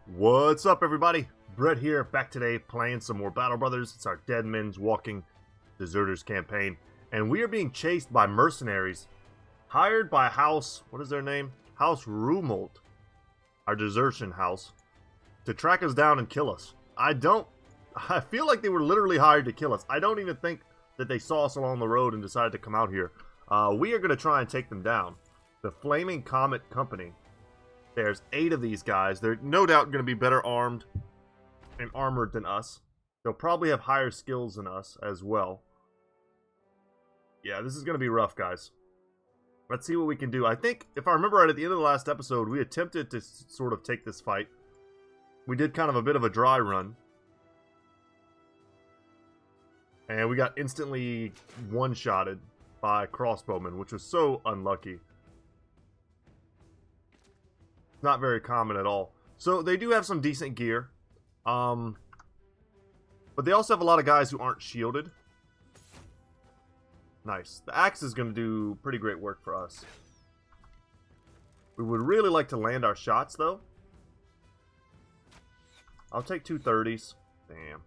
What's up, everybody? Brett here, back today playing some more Battle Brothers. It's our Dead Men's Walking Deserters campaign, and we are being chased by mercenaries hired by House, what is their name? House Rumult, our desertion house, to track us down and kill us. I feel like they were literally hired to kill us. I don't even think that they saw us along the road and decided to come out here. We are going to try and take them down. The Flaming Comet Company. There's 8 of these guys. They're no doubt going to be better armed and armored than us. They'll probably have higher skills than us as well. Yeah, this is going to be rough, guys. Let's see what we can do. I think, if I remember right, at the end of the last episode, we attempted to sort of take this fight. We did kind of a bit of a dry run. And we got instantly one-shotted by crossbowmen, which was so unlucky. Not very common at all. So they do have some decent gear. But they also have a lot of guys who aren't shielded. Nice. The axe is going to do pretty great work for us. We would really like to land our shots, though. I'll take 2 30s. Damn.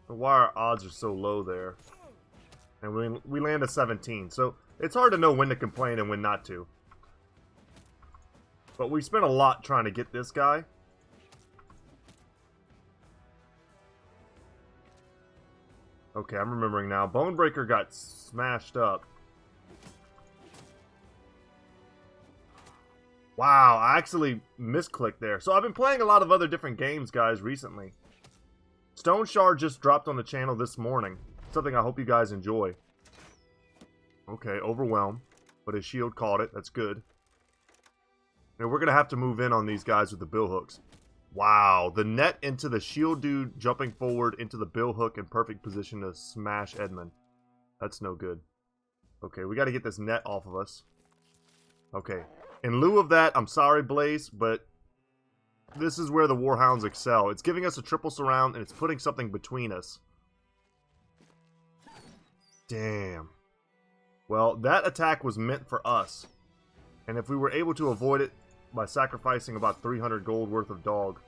Why our odds are so low there. And we land a 17, so it's hard to know when to complain and when not to. But we spent a lot trying to get this guy. Okay, I'm remembering now. Bonebreaker got smashed up. Wow, I actually misclicked there. So I've been playing a lot of other different games, guys, recently. Stone Shard just dropped on the channel this morning. Something I hope you guys enjoy. Okay, overwhelm. But his shield caught it. That's good. Now we're going to have to move in on these guys with the bill hooks. Wow. The net into the shield dude jumping forward into the bill hook in perfect position to smash Edmund. That's no good. Okay, we got to get this net off of us. Okay. In lieu of that, I'm sorry, Blaze, but this is where the Warhounds excel. It's giving us a triple surround and it's putting something between us. Damn. Well, that attack was meant for us. And if we were able to avoid it by sacrificing about 300 gold worth of dog,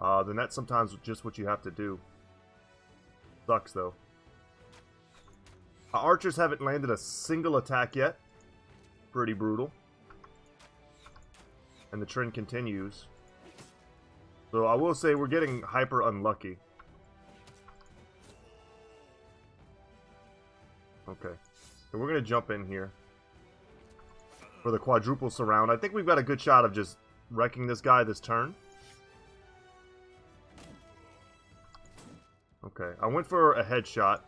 then that's sometimes just what you have to do. Sucks, though. Our archers haven't landed a single attack yet. Pretty brutal. And the trend continues. So I will say we're getting hyper unlucky. Okay. So we're going to jump in here for the quadruple surround. I think we've got a good shot of just wrecking this guy this turn. Okay. I went for a headshot.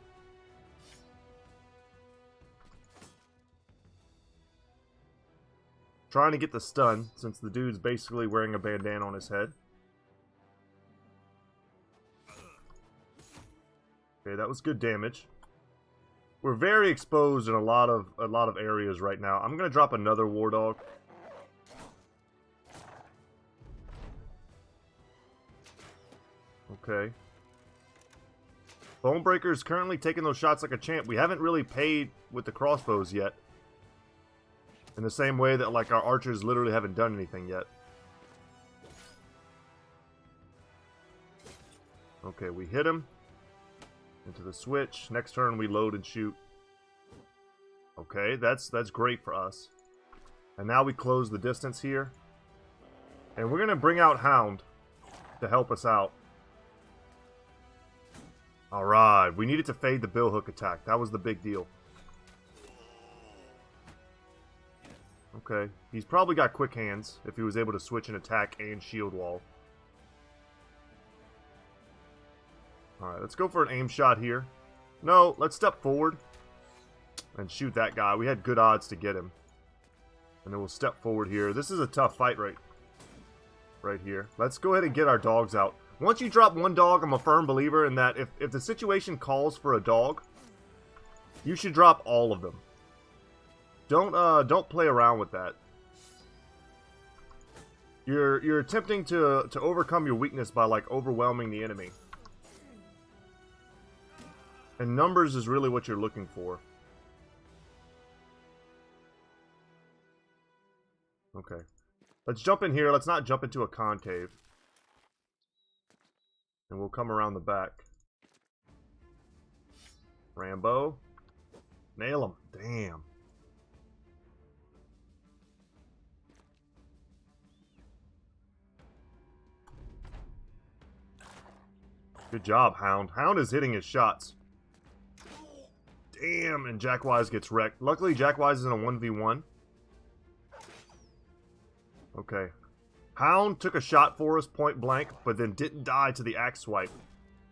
Trying to get the stun since the dude's basically wearing a bandana on his head. Okay, that was good damage. We're very exposed in a lot of areas right now. I'm gonna drop another war dog. Okay. Bonebreaker is currently taking those shots like a champ. We haven't really paid with the crossbows yet. In the same way that like our archers literally haven't done anything yet. Okay, we hit him. Into the switch. Next turn we load and shoot. Okay, that's great for us. And now we close the distance here. And we're going to bring out Hound to help us out. Alright, we needed to fade the billhook attack. That was the big deal. Okay, he's probably got quick hands if he was able to switch an attack and shield wall. Alright, let's go for an aim shot here. No, let's step forward and shoot that guy. We had good odds to get him. And then we'll step forward here. This is a tough fight right here. Let's go ahead and get our dogs out. Once you drop one dog, I'm a firm believer in that if the situation calls for a dog, you should drop all of them. Don't play around with that. You're attempting to overcome your weakness by like overwhelming the enemy. And numbers is really what you're looking for. Okay. Let's jump in here. Let's not jump into a concave. And we'll come around the back. Rambo. Nail him. Damn. Good job, Hound. Hound is hitting his shots. Damn, and Jackwise gets wrecked. Luckily, Jackwise is in a 1v1. Okay. Hound took a shot for us, point blank, but then didn't die to the axe swipe.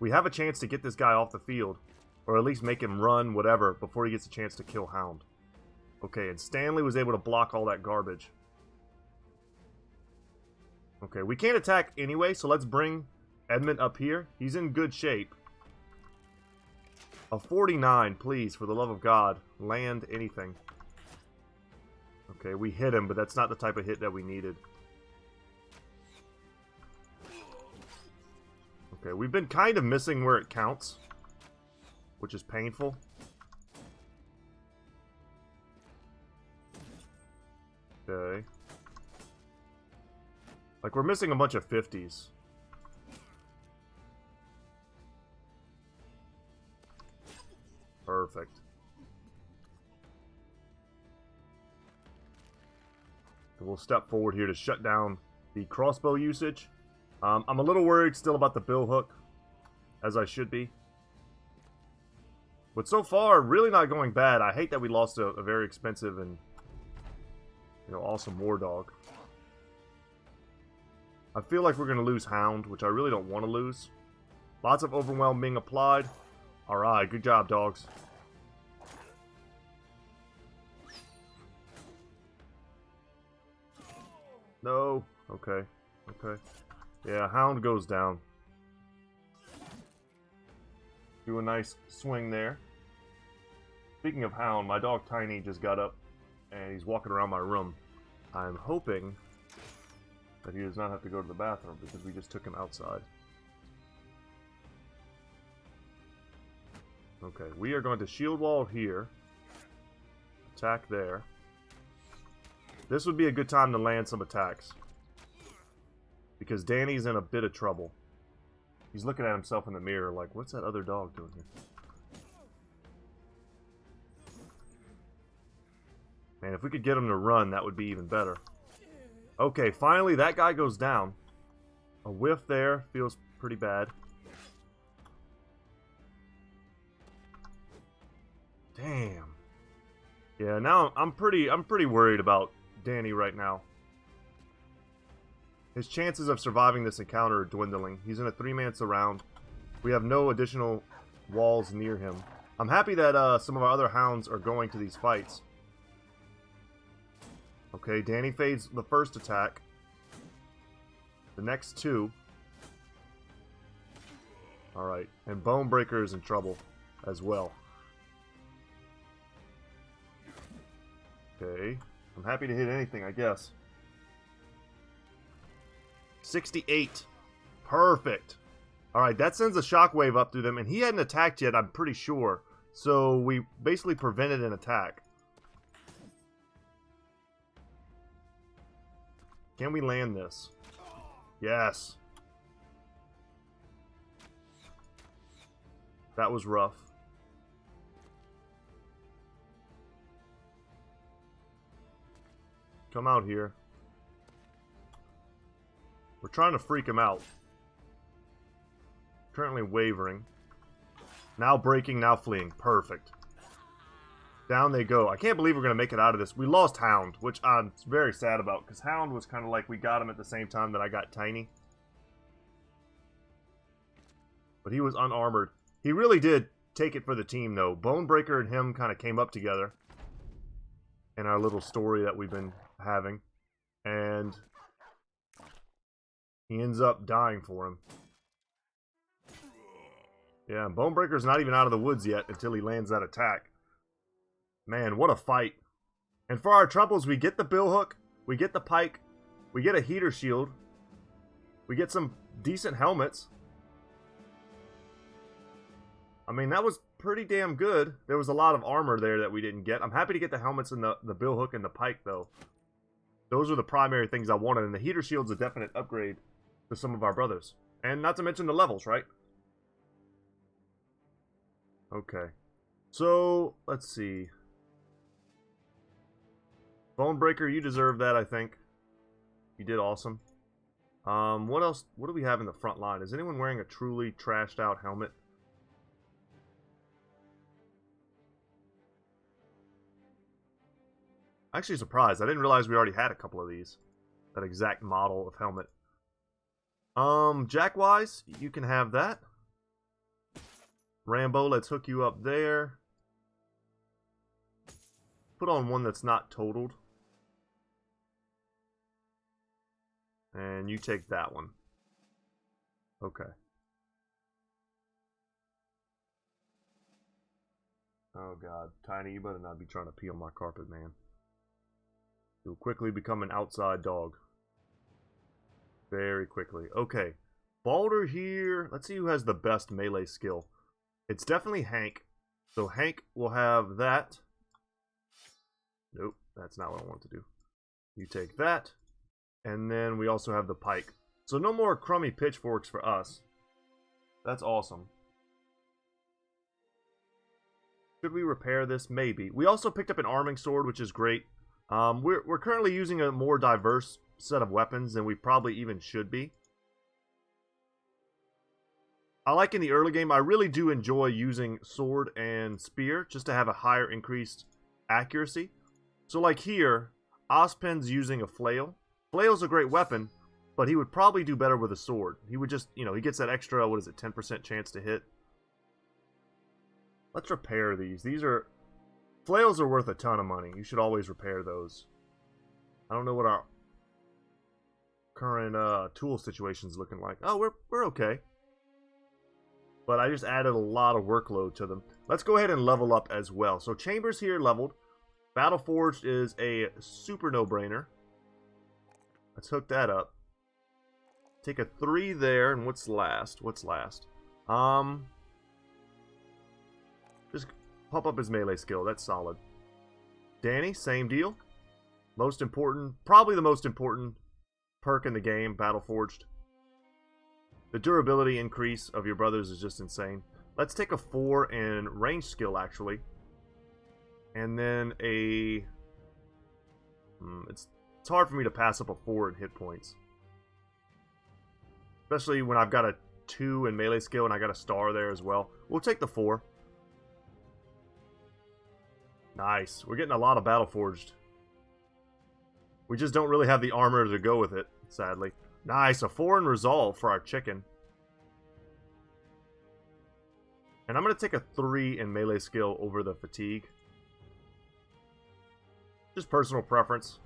We have a chance to get this guy off the field. Or at least make him run, whatever, before he gets a chance to kill Hound. Okay, and Stanley was able to block all that garbage. Okay, we can't attack anyway, so let's bring Edmund up here. He's in good shape. A 49, please, for the love of God. Land anything. Okay, we hit him, but that's not the type of hit that we needed. Okay, we've been kind of missing where it counts, which is painful. Okay. Like, we're missing a bunch of 50s. Perfect. So we'll step forward here to shut down the crossbow usage. I'm a little worried still about the bill hook, as I should be. But so far, really not going bad. I hate that we lost a very expensive and, you know, awesome war dog. I feel like we're going to lose Hound, which I really don't want to lose. Lots of overwhelm being applied. Alright, good job, dogs. No. Okay. Okay. Yeah, Hound goes down. Do a nice swing there. Speaking of Hound, my dog Tiny just got up and he's walking around my room. I'm hoping that he does not have to go to the bathroom because we just took him outside. Okay, we are going to shield wall here. Attack there. This would be a good time to land some attacks. Because Danny's in a bit of trouble. He's looking at himself in the mirror like, what's that other dog doing here? Man, if we could get him to run, that would be even better. Okay, finally that guy goes down. A whiff there. Feels pretty bad. Damn. Yeah, now I'm pretty worried about Danny right now. His chances of surviving this encounter are dwindling. He's in a 3-man surround. We have no additional walls near him. I'm happy that some of our other hounds are going to these fights. Okay, Danny fades the first attack. The next two. Alright, and Bonebreaker is in trouble as well. Okay, I'm happy to hit anything, I guess. 68. Perfect. Alright, that sends a shockwave up through them, and he hadn't attacked yet, I'm pretty sure. So we basically prevented an attack. Can we land this? Yes. That was rough. Come out here. We're trying to freak him out. Currently wavering. Now breaking, now fleeing. Perfect. Down they go. I can't believe we're going to make it out of this. We lost Hound, which I'm very sad about, because Hound was kind of like we got him at the same time that I got Tiny. But he was unarmored. He really did take it for the team, though. Bonebreaker and him kind of came up together in our little story that we've been having. And he ends up dying for him. Yeah, and Bonebreaker's not even out of the woods yet until he lands that attack. Man, what a fight. And for our troubles, we get the billhook, we get the pike, we get a heater shield, we get some decent helmets. I mean, that was pretty damn good. There was a lot of armor there that we didn't get. I'm happy to get the helmets and the billhook and the pike, though. Those are the primary things I wanted, and the heater shield's a definite upgrade to some of our brothers. And not to mention the levels, right? Okay. So, let's see. Bonebreaker, you deserve that, I think. You did awesome. What else? What do we have in the front line? Is anyone wearing a truly trashed out helmet? Actually surprised. I didn't realize we already had a couple of these. That exact model of helmet. Jackwise, you can have that. Rambo, let's hook you up there. Put on one that's not totaled. And you take that one. Okay. Oh god. Tiny, you better not be trying to pee on my carpet, man. You'll quickly become an outside dog. Very quickly. Okay. Balder here. Let's see who has the best melee skill. It's definitely Hank. So Hank will have that. Nope, that's not what I want to do. You take that. And then we also have the pike. So no more crummy pitchforks for us. That's awesome. Should we repair this? Maybe. We also picked up an arming sword, which is great. We're currently using a more diverse set of weapons than we probably even should be. I like in the early game, I really do enjoy using sword and spear just to have a higher increased accuracy. So like here, Ozpin's using a flail. Flail's a great weapon, but he would probably do better with a sword. He would just, you know, he gets that extra, what is it, 10% chance to hit. Let's repair these. Flails are worth a ton of money. You should always repair those. I don't know what our current tool situation is looking like. Oh, we're okay. But I just added a lot of workload to them. Let's go ahead and level up as well. So Chambers here leveled. Battleforged is a super no-brainer. Let's hook that up. Take a 3 there, and what's last? Just pump up his melee skill. That's solid. Danny, same deal. Most important, probably the most important perk in the game, Battleforged. The durability increase of your brothers is just insane. Let's take a 4 in range skill, actually. And then a... It's hard for me to pass up a 4 in hit points. Especially when I've got a 2 in melee skill and I got a star there as well. We'll take the 4. Nice. We're getting a lot of Battleforged. We just don't really have the armor to go with it, sadly. Nice, a 4 in resolve for our chicken. And I'm going to take a 3 in melee skill over the fatigue. Just personal preference.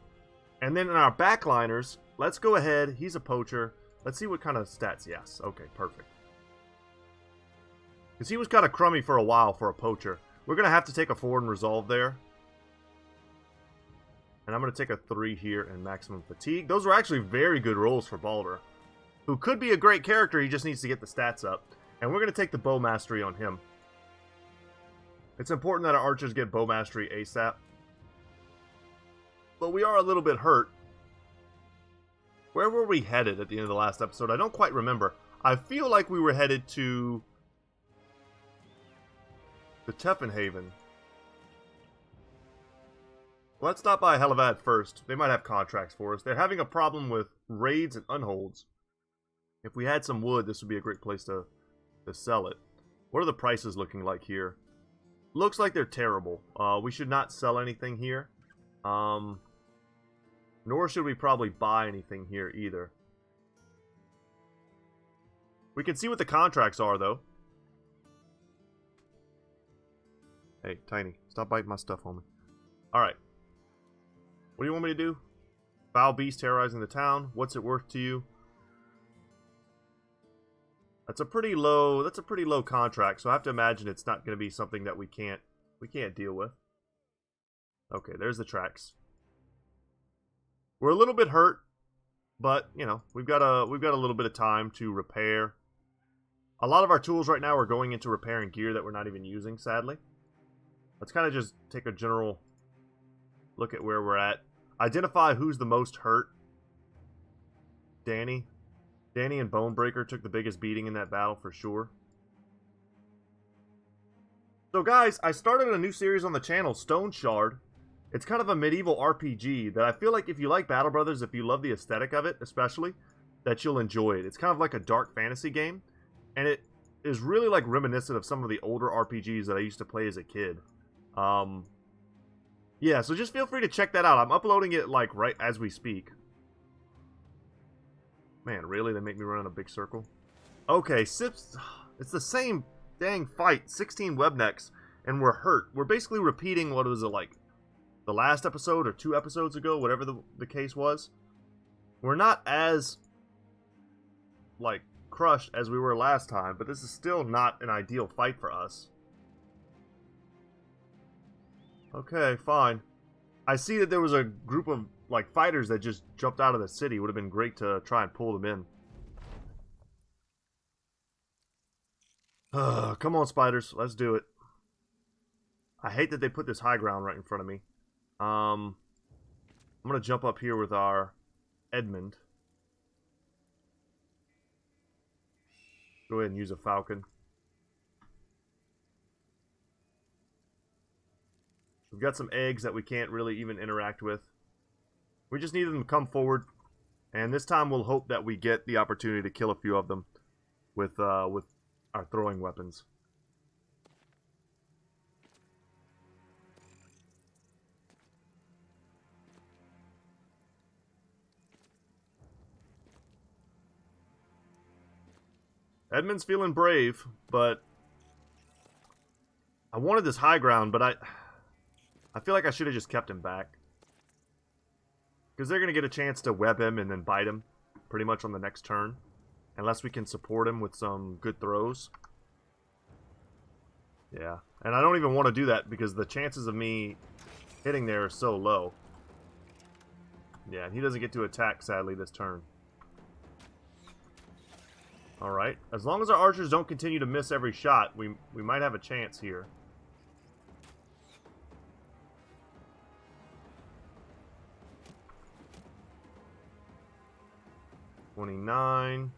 And then in our backliners, let's go ahead. He's a poacher. Let's see what kind of stats. Yes, okay, perfect. Because he was kind of crummy for a while for a poacher. We're going to have to take a 4 in resolve there. And I'm going to take a 3 here in maximum fatigue. Those are actually very good rolls for Balder, who could be a great character. He just needs to get the stats up. And we're going to take the bow mastery on him. It's important that our archers get bow mastery ASAP. But we are a little bit hurt. Where were we headed at the end of the last episode? I don't quite remember. I feel like we were headed to the Teffenhaven. Let's stop by Hellevad first. They might have contracts for us. They're having a problem with raids and unholds. If we had some wood, this would be a great place to sell it. What are the prices looking like here? Looks like they're terrible. We should not sell anything here. Nor should we probably buy anything here either. We can see what the contracts are, though. Hey, Tiny, stop biting my stuff, homie. Alright. What do you want me to do? Foul beast terrorizing the town. What's it worth to you? That's a pretty low contract, so I have to imagine it's not going to be something that we can't deal with. Okay, there's the tracks. We're a little bit hurt, but you know, we've got a little bit of time to repair. A lot of our tools right now are going into repairing gear that we're not even using, sadly. Let's kind of just take a general look at where we're at. Identify who's the most hurt. Danny. Danny and Bonebreaker took the biggest beating in that battle for sure. So guys, I started a new series on the channel, Stone Shard. It's kind of a medieval RPG that I feel like if you like Battle Brothers, if you love the aesthetic of it especially, that you'll enjoy it. It's kind of like a dark fantasy game, and it is really like reminiscent of some of the older RPGs that I used to play as a kid. Yeah, so just feel free to check that out. I'm uploading it like right as we speak. Man, really? They make me run in a big circle? Okay, Sips, it's the same dang fight. 16 webnecks, and we're hurt. We're basically repeating what was it like the last episode or 2 episodes ago, whatever the case was. We're not as like crushed as we were last time, but this is still not an ideal fight for us. Okay, fine. I see that there was a group of like fighters that just jumped out of the city. Would have been great to try and pull them in. Come on, spiders. Let's do it. I hate that they put this high ground right in front of me. I'm going to jump up here with our Edmund. Go ahead and use a falcon. We've got some eggs that we can't really even interact with. We just need them to come forward. And this time we'll hope that we get the opportunity to kill a few of them with our throwing weapons. Edmund's feeling brave, but I wanted this high ground, but I feel like I should have just kept him back. Because they're going to get a chance to web him and then bite him pretty much on the next turn. Unless we can support him with some good throws. Yeah, and I don't even want to do that because the chances of me hitting there are so low. Yeah, and he doesn't get to attack, sadly, this turn. Alright, as long as our archers don't continue to miss every shot, we might have a chance here. $29.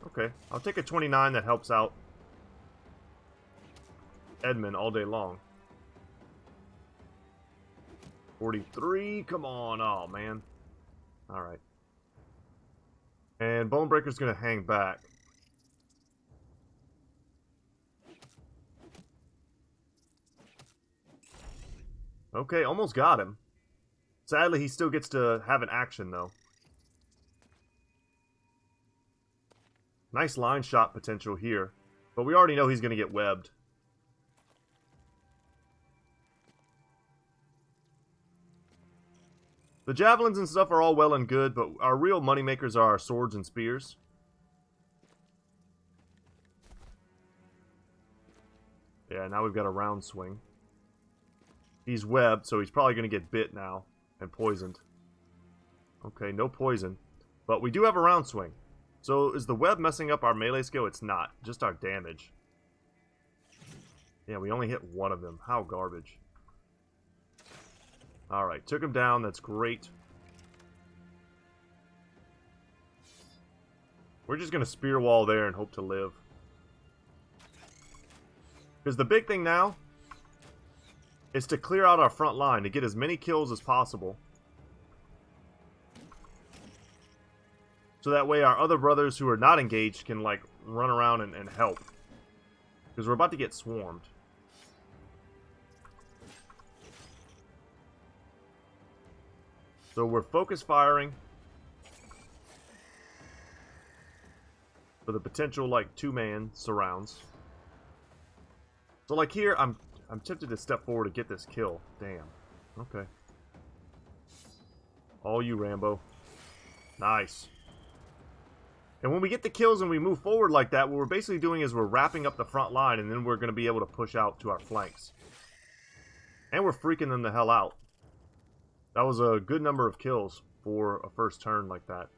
Okay, I'll take a 29 that helps out Edmund all day long. 43, come on, oh man. Alright. And Bonebreaker's gonna hang back. Okay, almost got him. Sadly, he still gets to have an action, though. Nice line shot potential here. But we already know he's going to get webbed. The javelins and stuff are all well and good, but our real moneymakers are our swords and spears. Yeah, now we've got a round swing. He's webbed, so he's probably going to get bit now and poisoned. Okay, no poison. But we do have a round swing. So is the web messing up our melee skill? It's not. Just our damage. Yeah, we only hit one of them. How garbage. Alright, took him down. That's great. We're just going to spear wall there and hope to live. Because the big thing now is to clear out our front line, to get as many kills as possible. So that way our other brothers who are not engaged can, like, run around and help. Because we're about to get swarmed. So we're focus firing for the potential, like, 2-man surrounds. So, like, here, I'm tempted to step forward to get this kill. Damn. Okay. All you, Rambo. Nice. And when we get the kills and we move forward like that, what we're basically doing is we're wrapping up the front line, and then we're going to be able to push out to our flanks. And we're freaking them the hell out. That was a good number of kills for a first turn like that.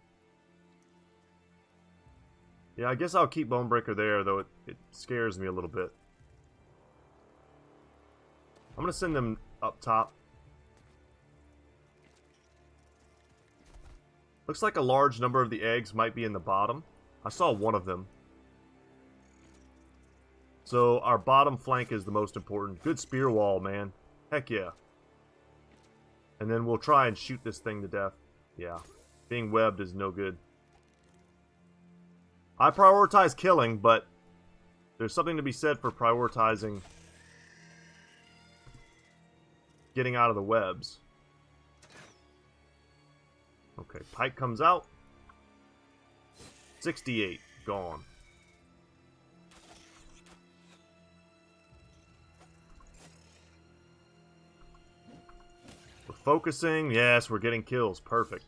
Yeah, I guess I'll keep Bonebreaker there, though it scares me a little bit. I'm going to send them up top. Looks like a large number of the eggs might be in the bottom. I saw one of them. So our bottom flank is the most important. Good spear wall, man. Heck yeah. And then we'll try and shoot this thing to death. Yeah. Being webbed is no good. I prioritize killing, but there's something to be said for prioritizing getting out of the webs. Okay, pike comes out. 68. Gone. We're focusing. Yes, we're getting kills. Perfect.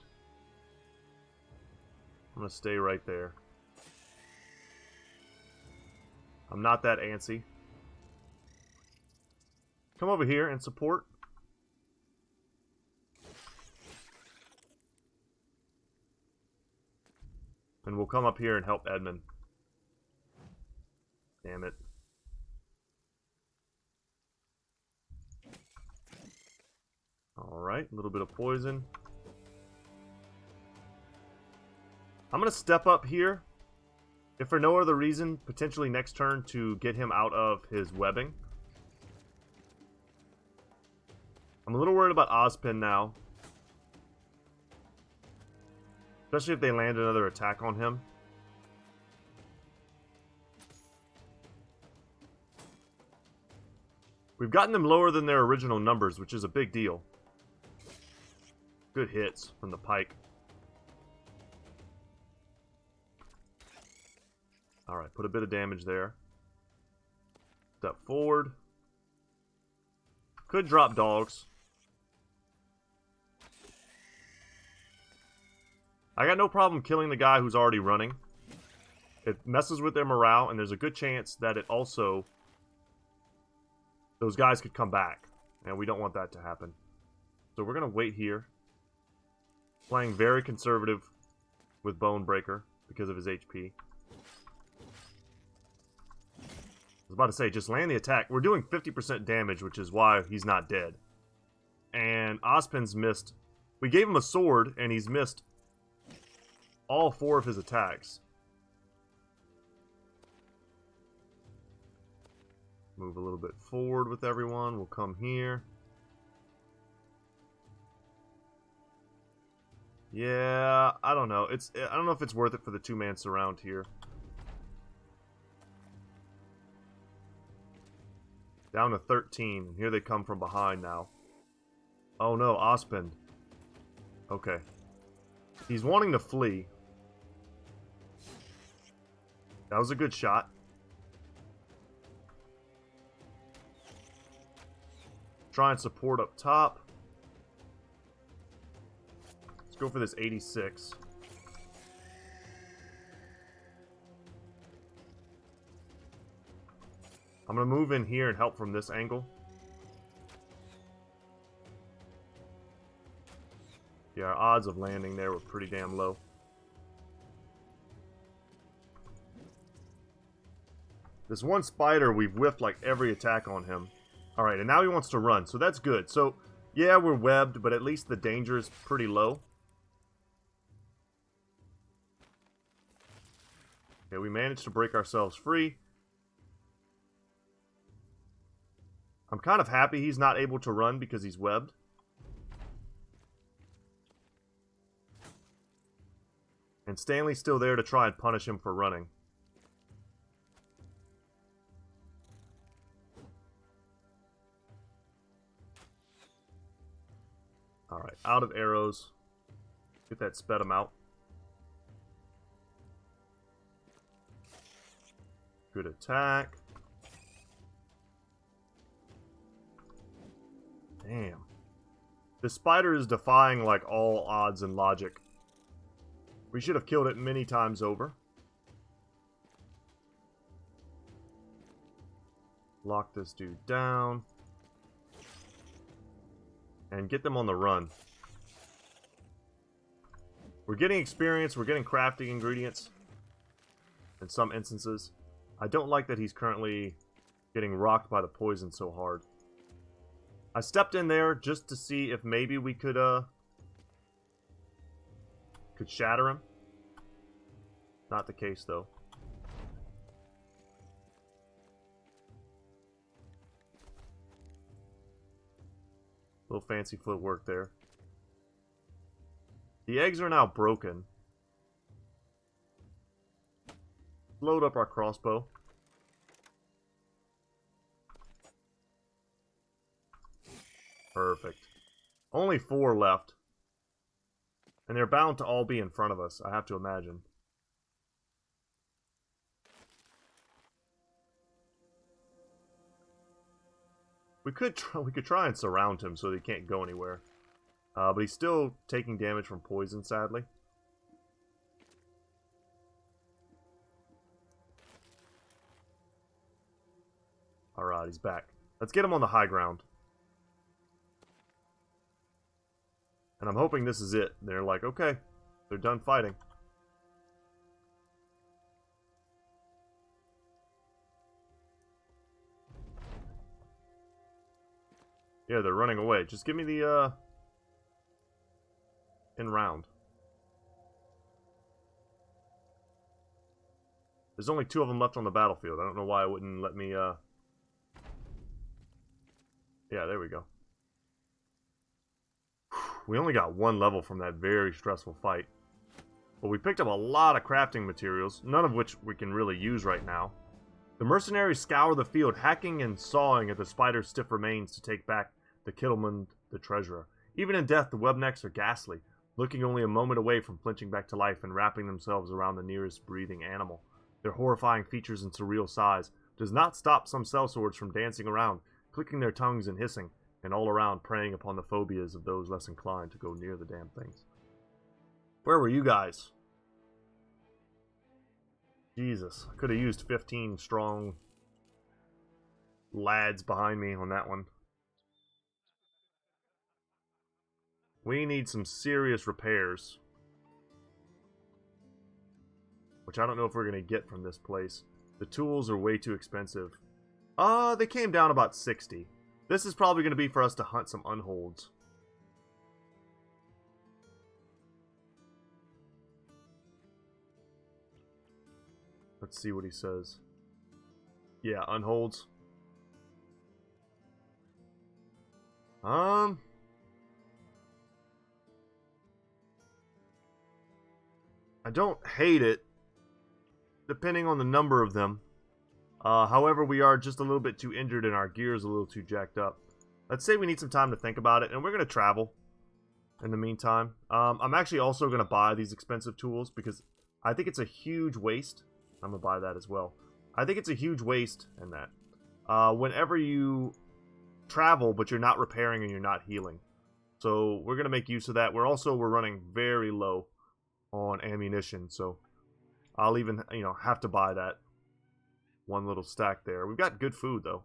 I'm going to stay right there. I'm not that antsy. Come over here and support. And we'll come up here and help Edmund. Damn it. Alright, a little bit of poison. I'm going to step up here. If for no other reason, potentially next turn to get him out of his webbing. I'm a little worried about Ozpin now. Especially if they land another attack on him. We've gotten them lower than their original numbers, which is a big deal. Good hits from the pike. Alright, put a bit of damage there. Step forward. Could drop dogs. I got no problem killing the guy who's already running. It messes with their morale, and there's a good chance that it also... those guys could come back, and we don't want that to happen. So we're going to wait here. Playing very conservative with Bonebreaker because of his HP. I was about to say, just land the attack. We're doing 50% damage, which is why he's not dead. And Ozpin's missed. We gave him a sword, and he's missed all 4 of his attacks. Move a little bit forward with everyone. We'll come here. Yeah, I don't know. I don't know if it's worth it for the 2-man surround here. Down to 13. And here they come from behind now. Oh no, Ozpin. Okay. He's wanting to flee. That was a good shot. Try and support up top. Let's go for this 86. I'm going to move in here and help from this angle. Yeah, our odds of landing there were pretty damn low. This one spider, we've whiffed like every attack on him. Alright, and now he wants to run, so that's good. So, yeah, we're webbed, but at least the danger is pretty low. Okay, we managed to break ourselves free. I'm kind of happy he's not able to run because he's webbed. And Stanley's still there to try and punish him for running. Alright, out of arrows. Get that sped him out. Good attack. Damn. The spider is defying like all odds and logic. We should have killed it many times over. Lock this dude down. And get them on the run. We're getting experience, we're getting crafting ingredients. In some instances. I don't like that he's currently getting rocked by the poison so hard. I stepped in there just to see if maybe we could Could shatter him. Not the case, though. Little fancy footwork there. The eggs are now broken. Load up our crossbow. Perfect. Only 4 left. And they're bound to all be in front of us, I have to imagine. We could try and surround him so he can't go anywhere. But he's still taking damage from poison, sadly. Alright, he's back. Let's get him on the high ground. And I'm hoping this is it. They're like, okay, they're done fighting. Yeah, they're running away. Just give me the, in round. There's only 2 of them left on the battlefield. I don't know why it wouldn't let me, Yeah, there we go. We only got 1 level from that very stressful fight. But we picked up a lot of crafting materials, none of which we can really use right now. The mercenaries scour the field, hacking and sawing at the spider's stiff remains to take back the Kittlemund, the treasurer. Even in death, the Webnecks are ghastly, looking only a moment away from flinching back to life and wrapping themselves around the nearest breathing animal. Their horrifying features and surreal size does not stop some sellswords from dancing around, clicking their tongues and hissing, and all around preying upon the phobias of those less inclined to go near the damn things. Where were you guys? Jesus, I could have used 15 strong lads behind me on that one. We need some serious repairs. Which I don't know if we're going to get from this place. The tools are way too expensive. They came down about 60. This is probably going to be for us to hunt some unholds. Let's see what he says. Yeah, unholds. I don't hate it, depending on the number of them. However, we are just a little bit too injured and our gear is a little too jacked up. Let's say we need some time to think about it, and we're going to travel in the meantime. I'm actually also going to buy these expensive tools because I think it's a huge waste. I'm going to buy that as well. I think it's a huge waste in that. Whenever you travel, but you're not repairing and you're not healing. So we're going to make use of that. We're running very low on ammunition, so I'll even, have to buy that one little stack there. We've got good food, though.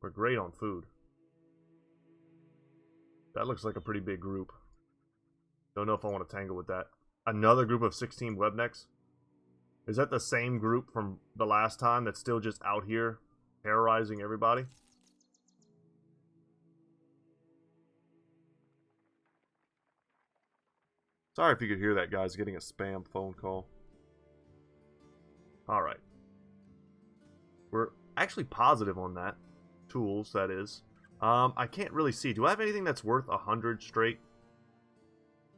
We're great on food. That looks like a pretty big group. Don't know if I want to tangle with that. Another group of 16 Webnecks? Is that the same group from the last time that's still just out here terrorizing everybody? Sorry if you could hear that, guys. Getting a spam phone call. Alright. We're actually positive on that. Tools, that is. I can't really see. Do I have anything that's worth 100 straight?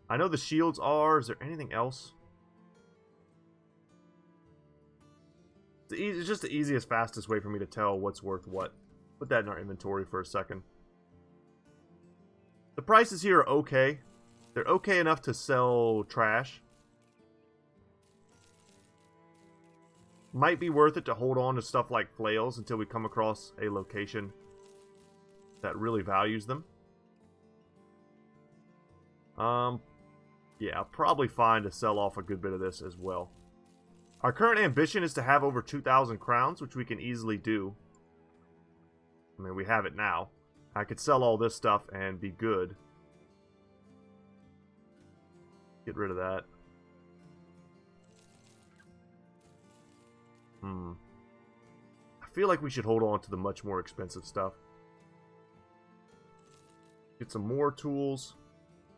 I know the shields are. Is there anything else? It's just the easiest, fastest way for me to tell what's worth what. Put that in our inventory for a second. The prices here are okay. They're okay enough to sell trash. Might be worth it to hold on to stuff like flails until we come across a location that really values them. Yeah, I'll probably find to sell off a good bit of this as well. Our current ambition is to have over 2,000 crowns, which we can easily do. I mean, we have it now. I could sell all this stuff and be good. Get rid of that. I feel like we should hold on to the much more expensive stuff. Get some more tools.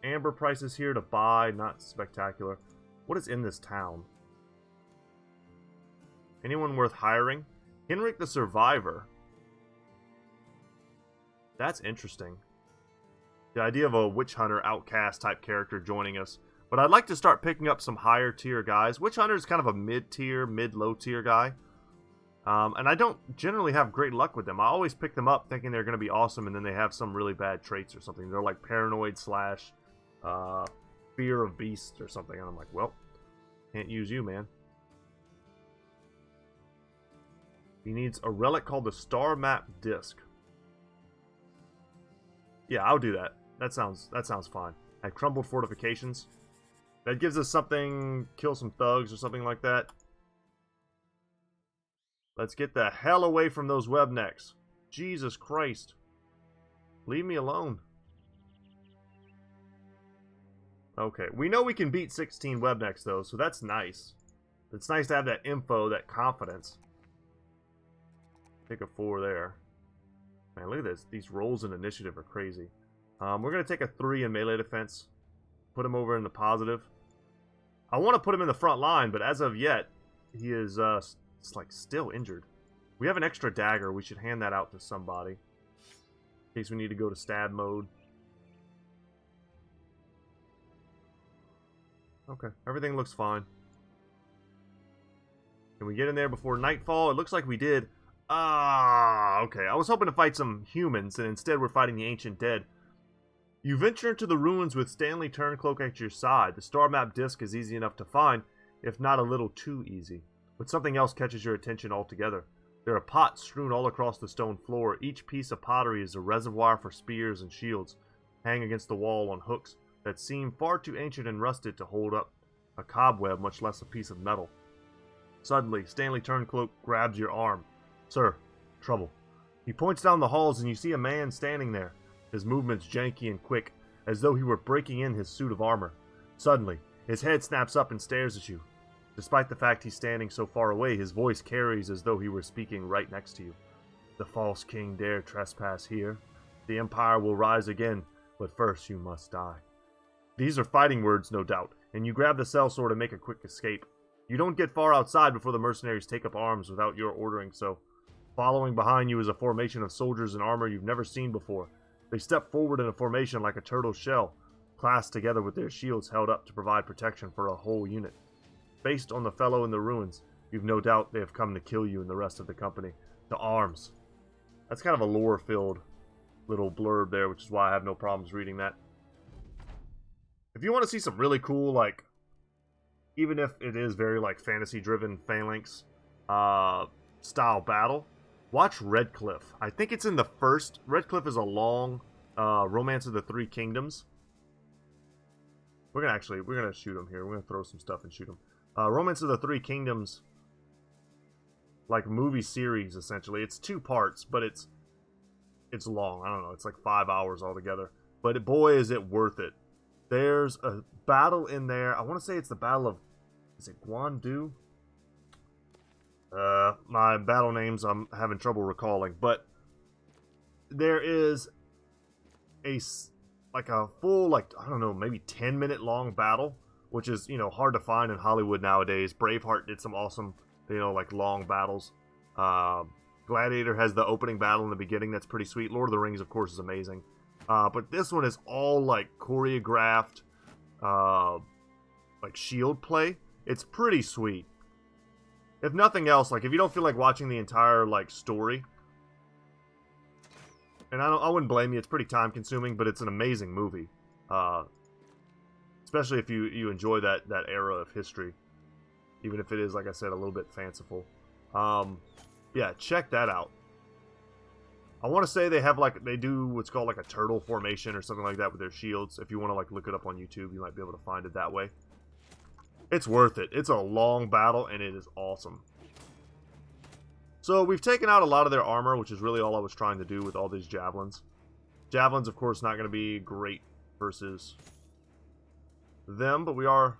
amber prices here to buy, not spectacular. What is in this town? Anyone worth hiring? Henrik the Survivor. That's interesting. The idea of a witch hunter outcast type character joining us. But I'd like to start picking up some higher tier guys. Witch hunter is kind of a mid-tier, mid-low tier guy. And I don't generally have great luck with them. I always pick them up thinking they're going to be awesome, and then they have some really bad traits or something. They're like paranoid slash fear of beasts or something. And I'm like, well, can't use you, man. He needs a relic called the Star Map Disc. Yeah, I'll do that. That sounds fine. Had crumbled fortifications. That gives us something, kill some thugs or something like that. Let's get the hell away from those webnecks. Jesus Christ. Leave me alone. Okay, we know we can beat 16 webnecks though, so that's nice. It's nice to have that info, that confidence. Take a 4 there. Man, look at this. These rolls in initiative are crazy. We're going to take a 3 in melee defense. Put him over in the positive. I want to put him in the front line, but as of yet, he is like still injured. We have an extra dagger. We should hand that out to somebody. In case we need to go to stab mode. Okay, everything looks fine. Can we get in there before nightfall? It looks like we did. Okay. I was hoping to fight some humans, and instead we're fighting the ancient dead. You venture into the ruins with Stanley Turncloak at your side. The star map disc is easy enough to find, if not a little too easy. But something else catches your attention altogether. There are pots strewn all across the stone floor. Each piece of pottery is a reservoir for spears and shields, hanging against the wall on hooks that seem far too ancient and rusted to hold up a cobweb, much less a piece of metal. Suddenly, Stanley Turncloak grabs your arm. Sir, trouble. He points down the halls and you see a man standing there, his movements janky and quick, as though he were breaking in his suit of armor. Suddenly, his head snaps up and stares at you. Despite the fact he's standing so far away, his voice carries as though he were speaking right next to you. The false king dare trespass here. The Empire will rise again, but first you must die. These are fighting words, no doubt, and you grab the sellsword and make a quick escape. You don't get far outside before the mercenaries take up arms without your ordering so. Following behind you is a formation of soldiers in armor you've never seen before. They step forward in a formation like a turtle shell, clasped together with their shields held up to provide protection for a whole unit. Based on the fellow in the ruins, you've no doubt they have come to kill you and the rest of the company. To arms. That's kind of a lore-filled little blurb there, which is why I have no problems reading that. If you want to see some really cool, like, even if it is very, like, fantasy-driven Phalanx style battle, watch Red Cliff. I think it's in the first. Red Cliff is a long Romance of the Three Kingdoms. We're gonna shoot him here. We're gonna throw some stuff and shoot him. Romance of the Three Kingdoms, like movie series essentially. It's 2 parts, but it's long. I don't know. It's like 5 hours altogether. But boy, is it worth it. There's a battle in there. I want to say it's the Battle of, is it Guandu? My battle names I'm having trouble recalling, but there is a full, like, I don't know, maybe 10-minute long battle, which is, you know, hard to find in Hollywood nowadays. Braveheart did some awesome, you know, like, long battles. Gladiator has the opening battle in the beginning. That's pretty sweet. Lord of the Rings, of course, is amazing. But this one is all, like, choreographed, like, shield play. It's pretty sweet. If nothing else, like, if you don't feel like watching the entire, like, story, and I wouldn't blame you, it's pretty time-consuming, but it's an amazing movie. Especially if you enjoy that era of history. Even if it is, like I said, a little bit fanciful. Yeah, check that out. I want to say they do what's called, like, a turtle formation or something like that with their shields. If you want to, like, look it up on YouTube, you might be able to find it that way. It's worth it. It's a long battle, and it is awesome. So, we've taken out a lot of their armor, which is really all I was trying to do with all these javelins. Javelins, of course, not going to be great versus them, but we are...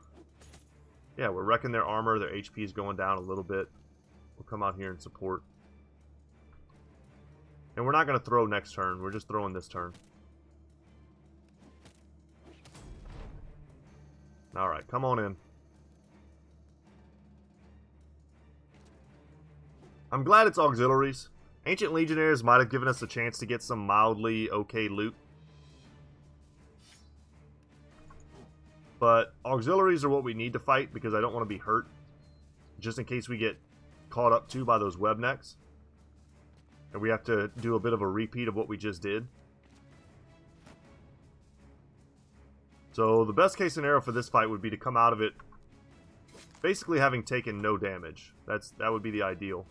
Yeah, we're wrecking their armor. Their HP is going down a little bit. We'll come out here and support. And we're not going to throw next turn. We're just throwing this turn. Alright, come on in. I'm glad it's auxiliaries. Ancient Legionnaires might have given us a chance to get some mildly okay loot. But auxiliaries are what we need to fight because I don't want to be hurt. Just in case we get caught up to by those web necks. And we have to do a bit of a repeat of what we just did. So the best case scenario for this fight would be to come out of it basically having taken no damage. That would be the ideal.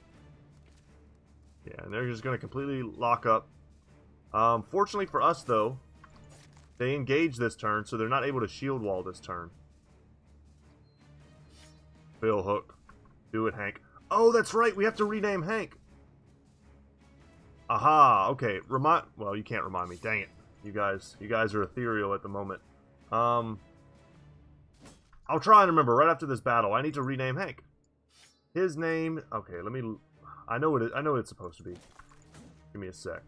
Yeah, and they're just going to completely lock up. Fortunately for us, though, they engage this turn, so they're not able to shield wall this turn. Bill Hook. Do it, Hank. Oh, that's right, we have to rename Hank. Aha, okay. Well, you can't remind me. Dang it. You guys are ethereal at the moment. I'll try and remember right after this battle. I need to rename Hank. His name. Okay, let me. I know what it's supposed to be. Give me a sec.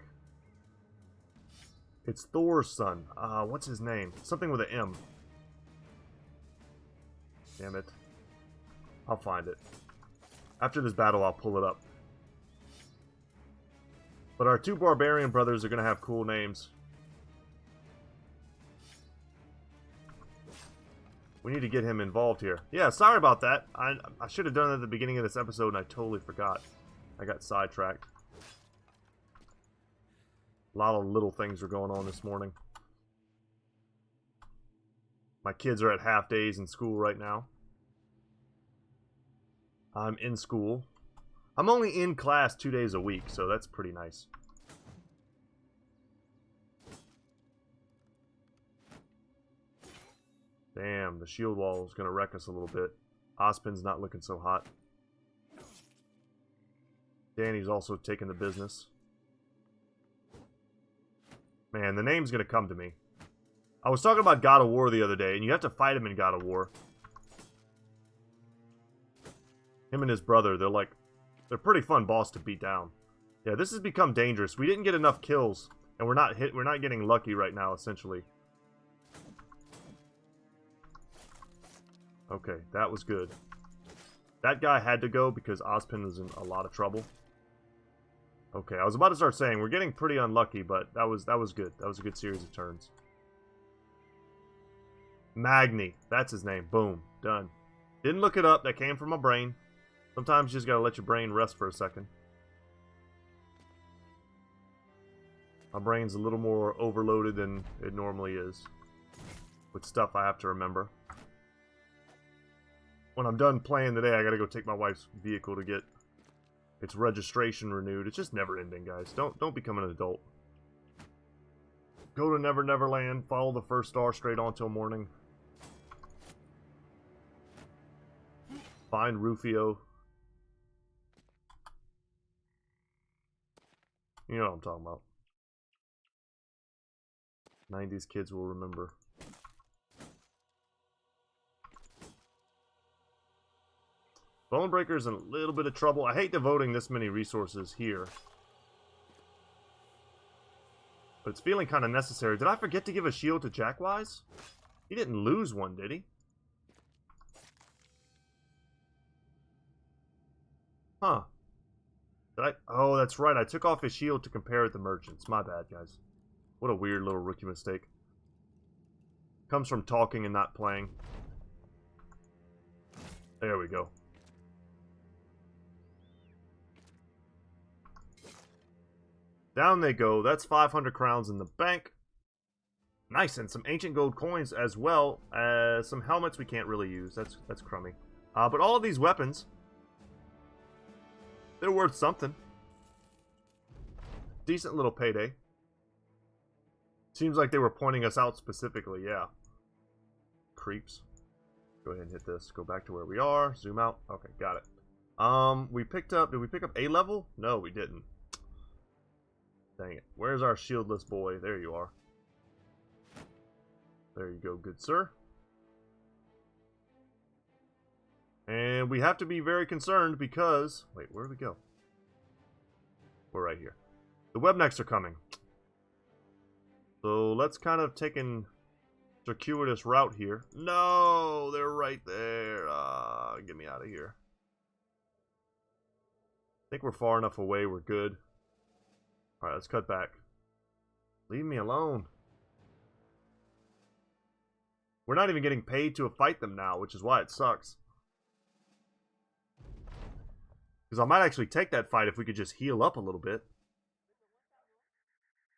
It's Thor's son. What's his name? Something with an M. Damn it. I'll find it. After this battle, I'll pull it up. But our two barbarian brothers are going to have cool names. We need to get him involved here. Yeah, sorry about that. I should have done it at the beginning of this episode and I totally forgot. I got sidetracked. A lot of little things were going on this morning. My kids are at half days in school right now. I'm in school. I'm only in class 2 days a week, so that's pretty nice. Damn, the shield wall is going to wreck us a little bit. Ospin's not looking so hot. Danny's also taking the business. Man, the name's going to come to me. I was talking about God of War the other day, and you have to fight him in God of War. Him and his brother, they're pretty fun boss to beat down. Yeah, this has become dangerous. We didn't get enough kills, and we're not getting lucky right now, essentially. Okay, that was good. That guy had to go because Ospin was in a lot of trouble. Okay, I was about to start saying we're getting pretty unlucky, but that was good. That was a good series of turns. Magni, that's his name. Boom, done. Didn't look it up. That came from my brain. Sometimes you just gotta let your brain rest for a second. My brain's a little more overloaded than it normally is with stuff I have to remember. When I'm done playing today, I gotta go take my wife's vehicle to get its registration renewed. It's just never ending, guys. Don't become an adult. Go to Never Never Land, follow the first star straight on till morning. Find Rufio. You know what I'm talking about. 90s kids will remember. Bonebreaker's in a little bit of trouble. I hate devoting this many resources here. But it's feeling kind of necessary. Did I forget to give a shield to Jackwise? He didn't lose one, did he? Huh. Did I? Oh, that's right. I took off his shield to compare it to merchants. My bad, guys. What a weird little rookie mistake. Comes from talking and not playing. There we go. Down they go. That's 500 crowns in the bank. Nice, and some ancient gold coins as well as some helmets we can't really use. That's crummy. But all of these weapons, they're worth something. Decent little payday. Seems like they were pointing us out specifically, yeah. Creeps. Go ahead and hit this. Go back to where we are. Zoom out. Okay, got it. Did we pick up A level? No, we didn't. Dang it. Where's our shieldless boy? There you are. There you go, good sir. And we have to be very concerned because... Wait, where do we go? We're right here. The webnecks are coming. So let's kind of take an circuitous route here. No, they're right there. Get me out of here. I think we're far enough away. We're good. Alright, let's cut back. Leave me alone. We're not even getting paid to fight them now, which is why it sucks. Because I might actually take that fight if we could just heal up a little bit.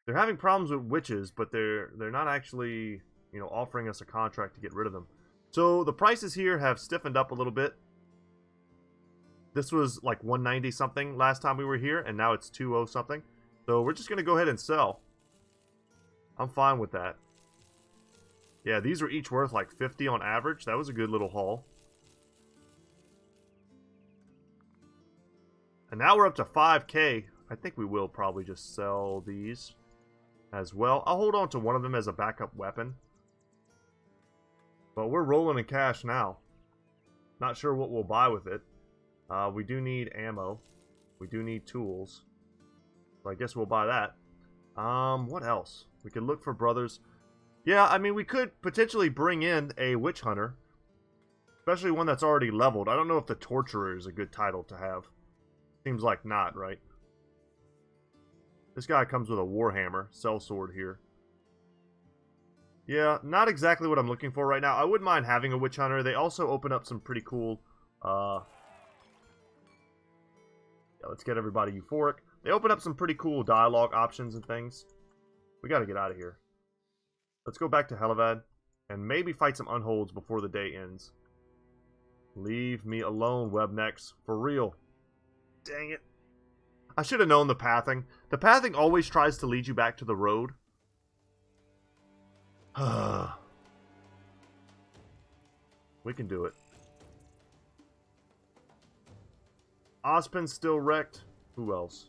They're having problems with witches, but they're not actually, you know, offering us a contract to get rid of them. So the prices here have stiffened up a little bit. This was like 190 something last time we were here, and now it's 20 something. So we're just going to go ahead and sell. I'm fine with that. Yeah, these are each worth like 50 on average. That was a good little haul. And now we're up to 5k. I think we will probably just sell these as well. I'll hold on to one of them as a backup weapon. But we're rolling in cash now. Not sure what we'll buy with it. We do need ammo. We do need tools. So I guess we'll buy that. What else? We could look for brothers. Yeah, I mean, we could potentially bring in a witch hunter. Especially one that's already leveled. I don't know if the torturer is a good title to have. Seems like not, right? This guy comes with a warhammer, sellsword here. Yeah, not exactly what I'm looking for right now. I wouldn't mind having a witch hunter. They also open up some pretty cool... Yeah, let's get everybody euphoric. They open up some pretty cool dialogue options and things. We gotta get out of here. Let's go back to Hellevad and maybe fight some unholds before the day ends. Leave me alone, Webnecks. For real. Dang it. I should have known the pathing. The pathing always tries to lead you back to the road. We can do it. Ozpin's still wrecked. Who else?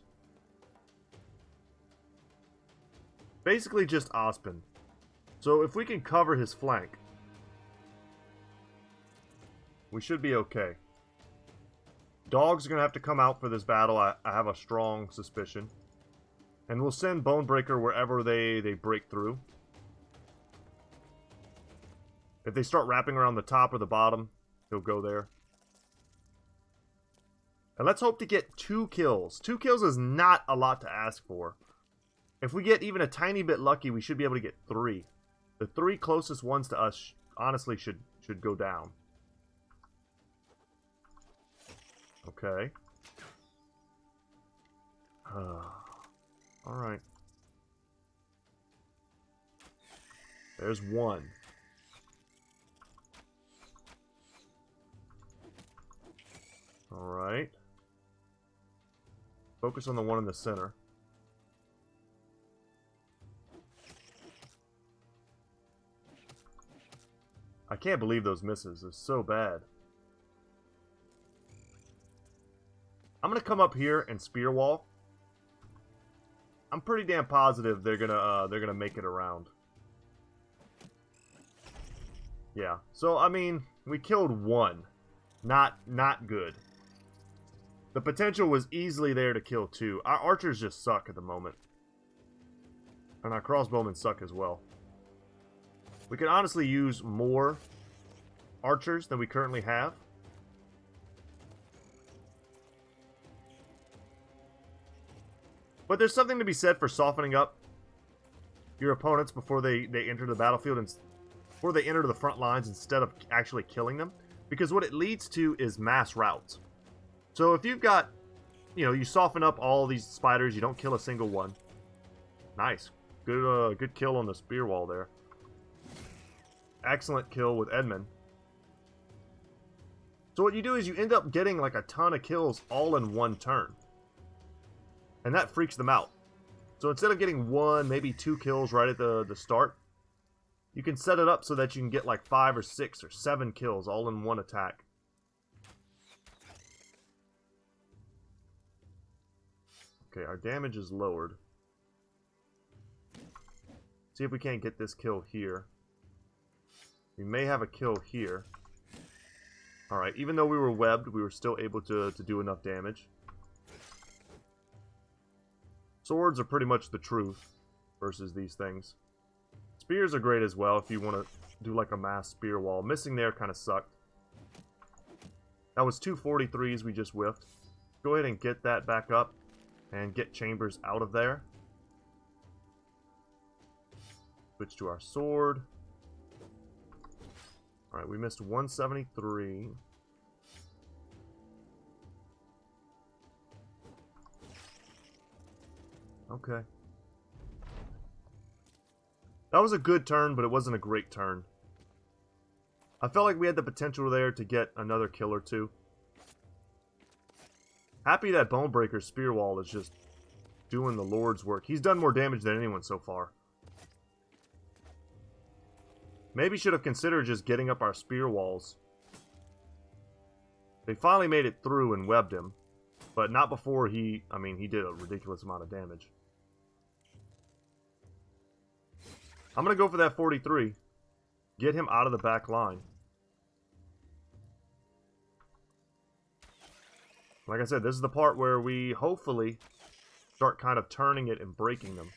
Basically just Ozpin. So if we can cover his flank, we should be okay. Dogs are going to have to come out for this battle. I have a strong suspicion. And we'll send Bonebreaker wherever they break through. If they start wrapping around the top or the bottom, he'll go there. And let's hope to get 2 kills. 2 kills is not a lot to ask for. If we get even a tiny bit lucky, we should be able to get 3. The 3 closest ones to us honestly should go down. Okay. Alright. There's 1. Alright. Focus on the one in the center. I can't believe those misses. They're so bad. I'm gonna come up here and spear wall. I'm pretty damn positive they're gonna make it around. Yeah. So I mean, we killed 1. Not good. The potential was easily there to kill 2. Our archers just suck at the moment. And our crossbowmen suck as well. We could honestly use more archers than we currently have. But there's something to be said for softening up your opponents before they enter the battlefield and before they enter the front lines instead of actually killing them. Because what it leads to is mass routes. So if you've got, you know, you soften up all these spiders, you don't kill a single one. Nice. Good kill on the spear wall there. Excellent kill with Edmund. So what you do is you end up getting like a ton of kills all in one turn. And that freaks them out. So instead of getting 1, maybe 2 kills right at the start, you can set it up so that you can get like 5 or 6 or 7 kills all in one attack. Okay, our damage is lowered. See if we can't get this kill here. We may have a kill here. Alright, even though we were webbed, we were still able to do enough damage. Swords are pretty much the truth versus these things. Spears are great as well if you want to do like a mass spear wall. Missing there kind of sucked. That was 243s we just whiffed. Go ahead and get that back up and get Chambers out of there. Switch to our sword. Alright, we missed 173. Okay. That was a good turn, but it wasn't a great turn. I felt like we had the potential there to get another kill or two. Happy that Bonebreaker's Spear Wall is just doing the Lord's work. He's done more damage than anyone so far. Maybe should have considered just getting up our Spear Walls. They finally made it through and webbed him. But not before he... I mean, he did a ridiculous amount of damage. I'm going to go for that 43. Get him out of the back line. Like I said, this is the part where we hopefully start kind of turning it and breaking them.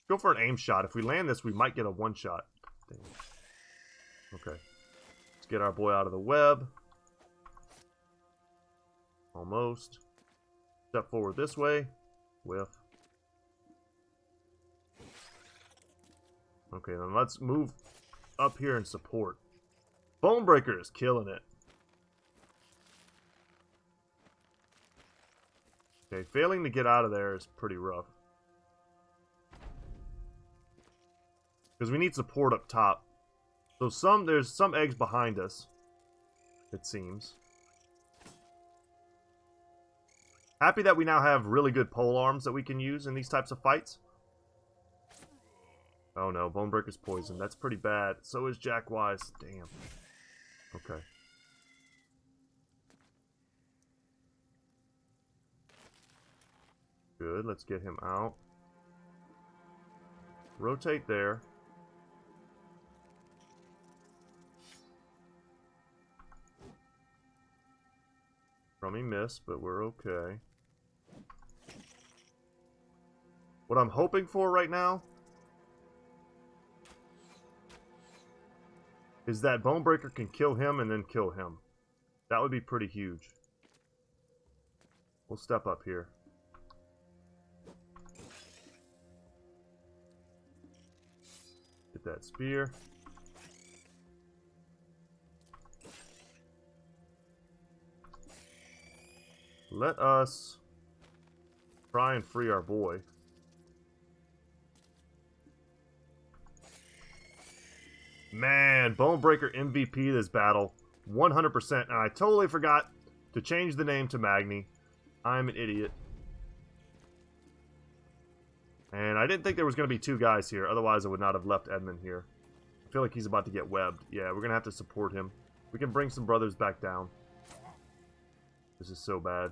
Go for an aim shot. If we land this, we might get a one shot. Damn. Okay. Let's get our boy out of the web. Almost. Step forward this way. Whiff. Okay, then let's move up here and support. Bonebreaker is killing it. Okay, failing to get out of there is pretty rough. Because we need support up top. So there's some eggs behind us, it seems. Happy that we now have really good pole arms that we can use in these types of fights. Oh no, Bonebreaker's poisoned. That's pretty bad. So is Jack Wise. Damn. Okay. Good, let's get him out. Rotate there. Crummy miss, but we're okay. What I'm hoping for right now is that Bonebreaker can kill him and then kill him. That would be pretty huge. We'll step up here. Get that spear. Let us try and free our boy. Man, Bonebreaker MVP this battle. 100%. And I totally forgot to change the name to Magni. I'm an idiot. And I didn't think there was going to be two guys here. Otherwise, I would not have left Edmund here. I feel like he's about to get webbed. Yeah, we're going to have to support him. We can bring some brothers back down. This is so bad.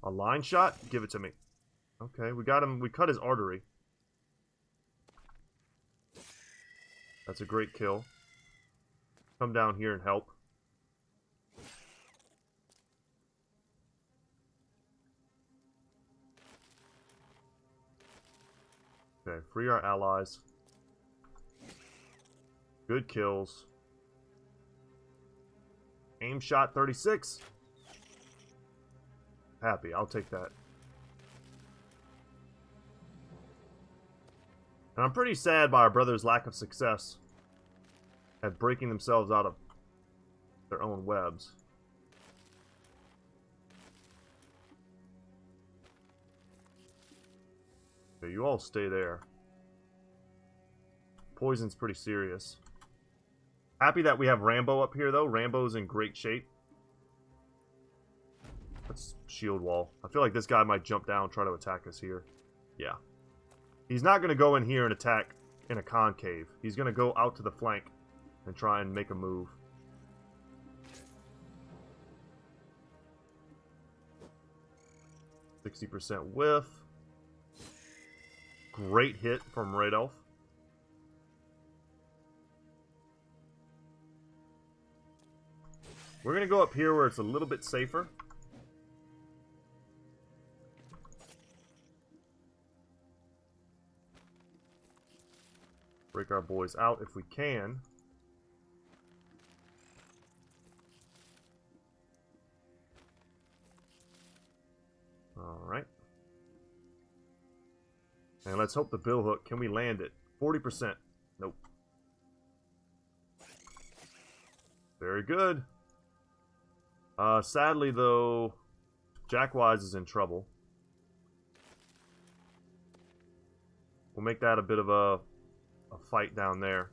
A line shot? Give it to me. Okay, we got him. We cut his artery. That's a great kill. Come down here and help. Okay, free our allies. Good kills. Aim shot 36. Happy, I'll take that. And I'm pretty sad by our brother's lack of success at breaking themselves out of their own webs. Okay, you all stay there. Poison's pretty serious. Happy that we have Rambo up here, though. Rambo's in great shape. Let's shield wall. I feel like this guy might jump down and try to attack us here. Yeah. He's not going to go in here and attack in a concave. He's going to go out to the flank and try and make a move. %60 whiff. Great hit from Radolf. We're going to go up here where it's a little bit safer. Break our boys out if we can. Alright. And let's hope the billhook. Can we land it? 40%. Nope. Very good. Sadly, though, Jackwise is in trouble. We'll make that a bit of a fight down there.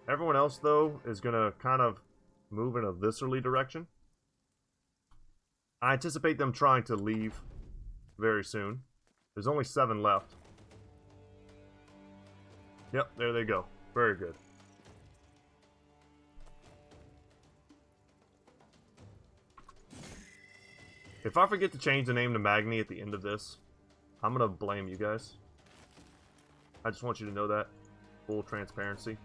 Everyone else, though, is going to kind of move in a viscerally direction. I anticipate them trying to leave very soon. There's only 7 left. Yep, there they go. Very good. If I forget to change the name to Magni at the end of this, I'm going to blame you guys. I just want you to know that. Full transparency.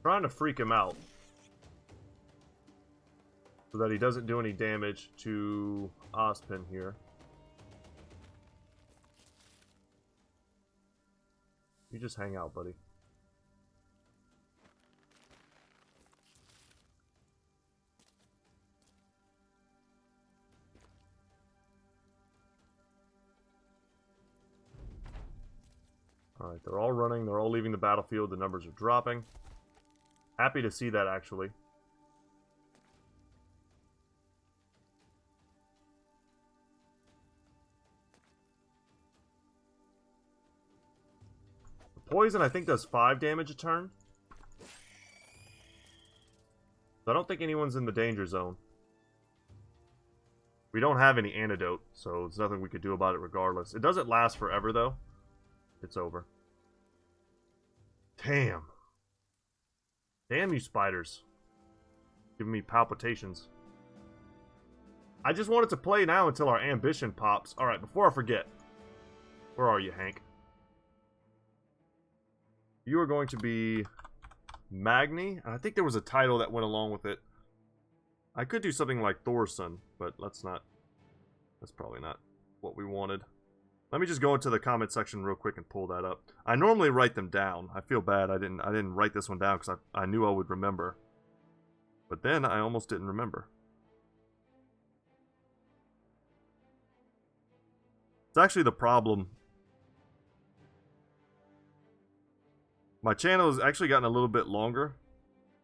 Trying to freak him out so that he doesn't do any damage to Ozpin here. You just hang out, buddy. Alright, they're all running, they're all leaving the battlefield, the numbers are dropping. Happy to see that, actually. The poison, I think, does 5 damage a turn. So I don't think anyone's in the danger zone. We don't have any antidote, so there's nothing we could do about it regardless. It doesn't last forever, though. It's over. Damn. Damn you spiders. Giving me palpitations. I just wanted to play now until our ambition pops. Alright, before I forget. Where are you, Hank? You are going to be Magni. And I think there was a title that went along with it. I could do something like Thorson, but let's not. That's probably not what we wanted. Let me just go into the comment section real quick and pull that up. I normally write them down. I feel bad I didn't write this one down because I knew I would remember. But then I almost didn't remember. It's actually the problem. My channel has actually gotten a little bit longer.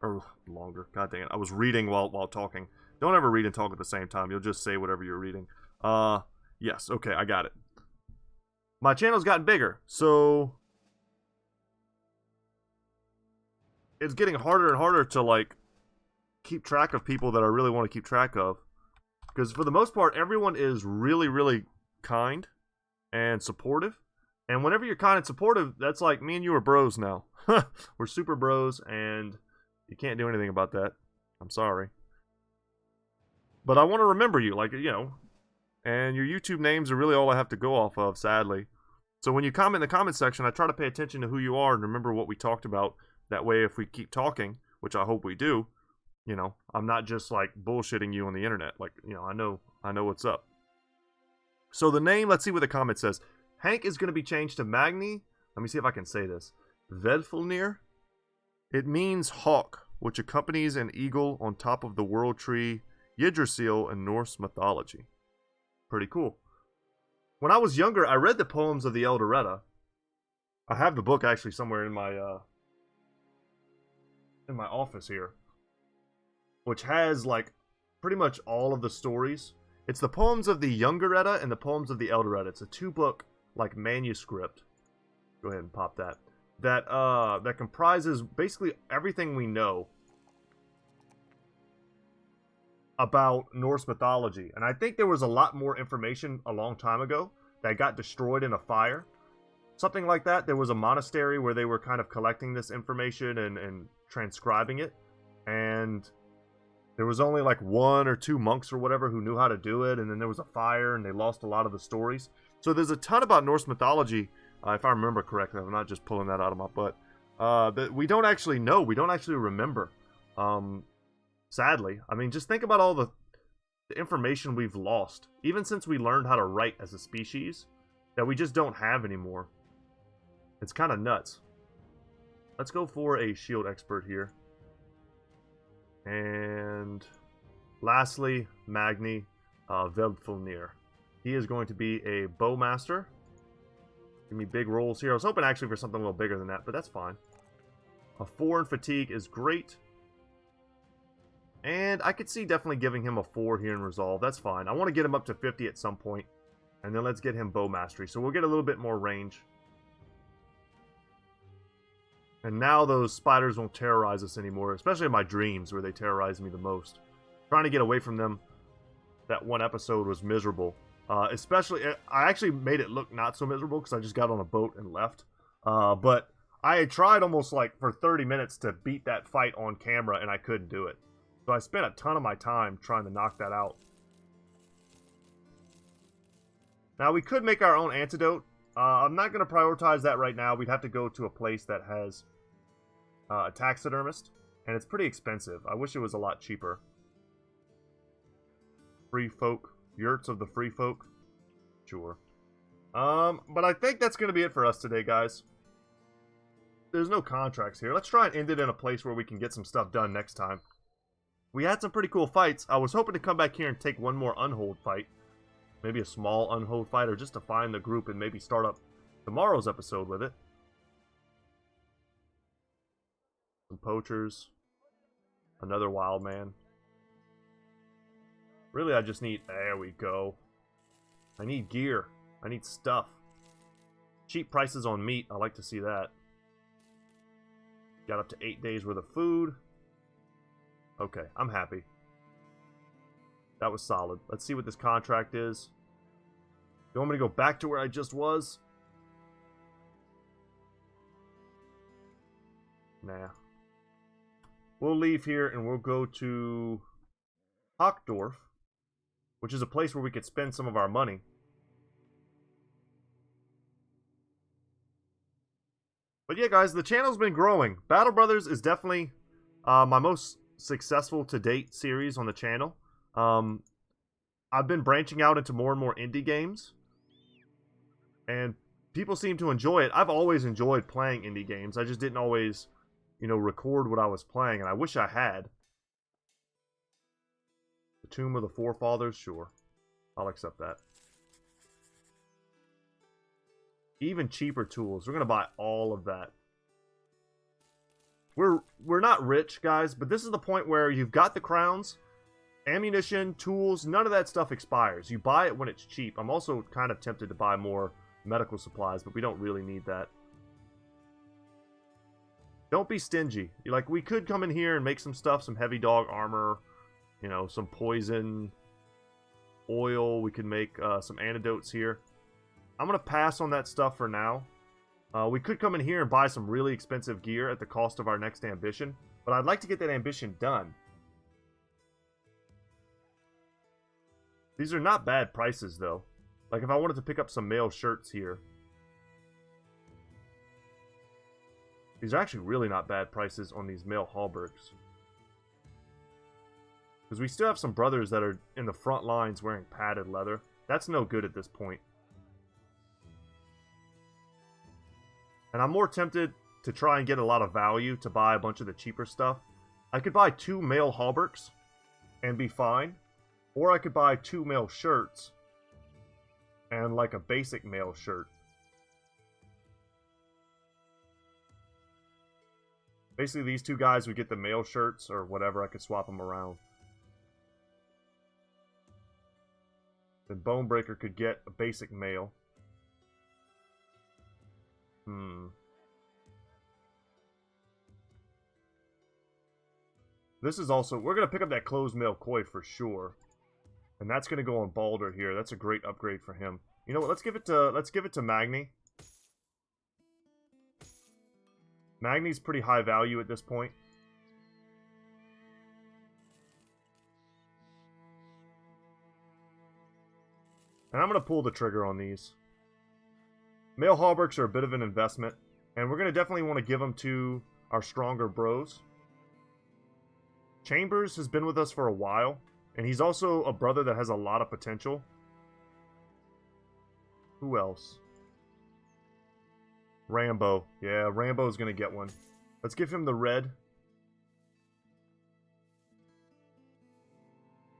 Or longer. God dang it. I was reading while talking. Don't ever read and talk at the same time. You'll just say whatever you're reading. Yes. Okay, I got it. My channel's gotten bigger, so it's getting harder and harder to, like, keep track of people that I really want to keep track of. Because for the most part, everyone is really, really kind and supportive. And whenever you're kind and supportive, that's like me and you are bros now. We're super bros, and you can't do anything about that. I'm sorry. But I want to remember you, like, you know. And your YouTube names are really all I have to go off of, sadly. So when you comment in the comment section, I try to pay attention to who you are and remember what we talked about. That way, if we keep talking, which I hope we do, you know, I'm not just, like, bullshitting you on the internet. Like, you know, I know what's up. So the name, let's see what the comment says. Hank is going to be changed to Magni. Let me see if I can say this. Vedfulnir. It means hawk, which accompanies an eagle on top of the world tree Yggdrasil in Norse mythology. Pretty cool. When I was younger, I read the poems of the Elder Edda. I have the book actually somewhere in my office here, which has, like, pretty much all of the stories. It's the poems of the Younger Edda and the poems of the Elder Edda. It's a 2-book, like, manuscript. Go ahead and pop that. That comprises basically everything we know about Norse mythology. And I think there was a lot more information a long time ago that got destroyed in a fire. Something like that. There was a monastery where they were kind of collecting this information and transcribing it. And there was only like 1 or 2 monks or whatever who knew how to do it. And then there was a fire and they lost a lot of the stories. So there's a ton about Norse mythology, if I remember correctly. I'm not just pulling that out of my butt. That we don't actually know. We don't actually remember. Sadly. I mean, just think about all the the information we've lost, even since we learned how to write as a species, that we just don't have anymore. It's kind of nuts. Let's go for a shield expert here. And lastly, Magni Veldfulnir. He is going to be a bowmaster. Give me big rolls here. I was hoping actually for something a little bigger than that, but that's fine. A 4 in fatigue is great. And I could see definitely giving him a 4 here in resolve. That's fine. I want to get him up to 50 at some point. And then let's get him bow mastery. So we'll get a little bit more range. And now those spiders won't terrorize us anymore. Especially in my dreams where they terrorize me the most. Trying to get away from them. That one episode was miserable. Especially, I actually made it look not so miserable because I just got on a boat and left. But I had tried almost like for 30 minutes to beat that fight on camera and I couldn't do it. So I spent a ton of my time trying to knock that out. Now we could make our own antidote. I'm not going to prioritize that right now. We'd have to go to a place that has a taxidermist. And it's pretty expensive. I wish it was a lot cheaper. Free folk. Yurts of the free folk. Sure. But I think that's going to be it for us today, guys. There's no contracts here. Let's try and end it in a place where we can get some stuff done next time. We had some pretty cool fights. I was hoping to come back here and take one more unhold fight. Maybe a small unhold fight, or just to find the group and maybe start up tomorrow's episode with it. Some poachers. Another wild man. Really, I just need... There we go. I need gear. I need stuff. Cheap prices on meat. I like to see that. Got up to 8 days worth of food. Okay, I'm happy. That was solid. Let's see what this contract is. You want me to go back to where I just was? Nah. We'll leave here and we'll go to Hockdorf, which is a place where we could spend some of our money. But yeah, guys, the channel's been growing. Battle Brothers is definitely my most successful to date series on the channel. I've been branching out into more and more indie games, and people seem to enjoy it. I've always enjoyed playing indie games. I just didn't always, you know, record what I was playing, and I wish I had. The Tomb of the Forefathers, sure. I'll accept that. Even cheaper tools. We're going to buy all of that. We're not rich, guys, but this is the point where you've got the crowns, ammunition, tools, none of that stuff expires. You buy it when it's cheap. I'm also kind of tempted to buy more medical supplies, but we don't really need that. Don't be stingy. Like, we could come in here and make some stuff, some heavy dog armor, you know, some poison, oil. We can make some antidotes here. I'm going to pass on that stuff for now. We could come in here and buy some really expensive gear at the cost of our next ambition, but I'd like to get that ambition done. These are not bad prices, though. Like, if I wanted to pick up some male shirts here. These are actually really not bad prices on these male hauberks. Because we still have some brothers that are in the front lines wearing padded leather. That's no good at this point. And I'm more tempted to try and get a lot of value to buy a bunch of the cheaper stuff. I could buy 2 male hauberks and be fine. Or I could buy 2 male shirts and like a basic male shirt. Basically, these 2 guys would get the male shirts or whatever. I could swap them around. Then Bonebreaker could get a basic male. This is also... We're going to pick up that closed male koi for sure. And that's going to go on Balder here. That's a great upgrade for him. You know what? Let's give it to Magni. Magni's pretty high value at this point. And I'm going to pull the trigger on these. Male hauberks are a bit of an investment. And we're going to definitely want to give them to our stronger bros. Chambers has been with us for a while. And he's also a brother that has a lot of potential. Who else? Rambo. Yeah, Rambo's going to get one. Let's give him the red.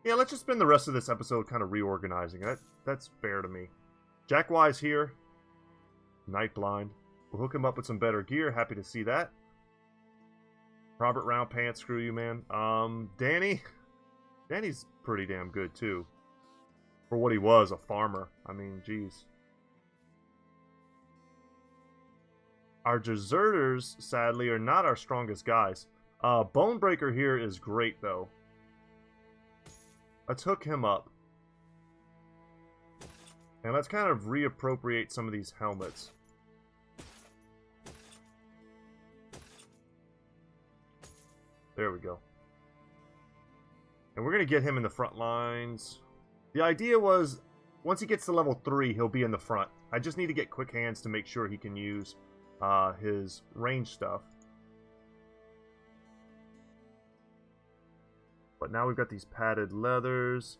Yeah, let's just spend the rest of this episode kind of reorganizing. That's fair to me. Jack Wise here. Night Blind. We'll hook him up with some better gear. Happy to see that. Robert Round Pants, screw you, man. Danny. Danny's pretty damn good, too. For what he was, a farmer. I mean, geez. Our deserters, sadly, are not our strongest guys. Bonebreaker here is great, though. Let's hook him up. And let's kind of reappropriate some of these helmets. There we go. And we're going to get him in the front lines. The idea was, once he gets to level 3, he'll be in the front. I just need to get quick hands to make sure he can use his range stuff. But now we've got these padded leathers.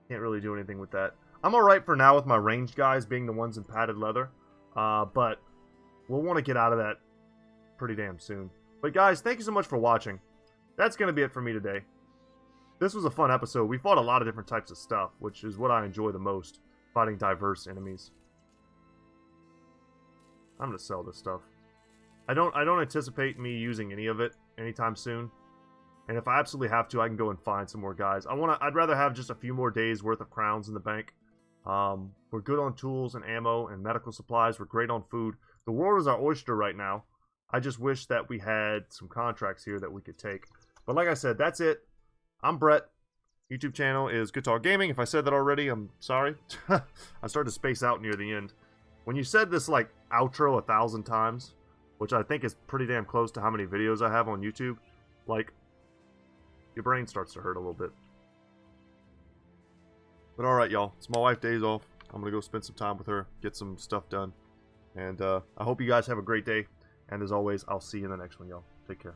Can't really do anything with that. I'm alright for now with my ranged guys being the ones in padded leather. But we'll want to get out of that pretty damn soon. But guys, thank you so much for watching. That's going to be it for me today. This was a fun episode. We fought a lot of different types of stuff, which is what I enjoy the most. Fighting diverse enemies. I'm going to sell this stuff. I don't anticipate me using any of it anytime soon. And if I absolutely have to, I can go and find some more guys. I'd rather have just a few more days worth of crowns in the bank. We're good on tools and ammo and medical supplies. We're great on food. The world is our oyster right now. I just wish that we had some contracts here that we could take. But like I said, that's it. I'm Brett. YouTube channel is Good Talk Gaming. If I said that already, I'm sorry. I started to space out near the end. When you said this like outro 1,000 times, which I think is pretty damn close to how many videos I have on YouTube, like, your brain starts to hurt a little bit. But alright, y'all. It's my wife's days off. I'm going to go spend some time with her, get some stuff done. And I hope you guys have a great day. And as always, I'll see you in the next one, y'all. Take care.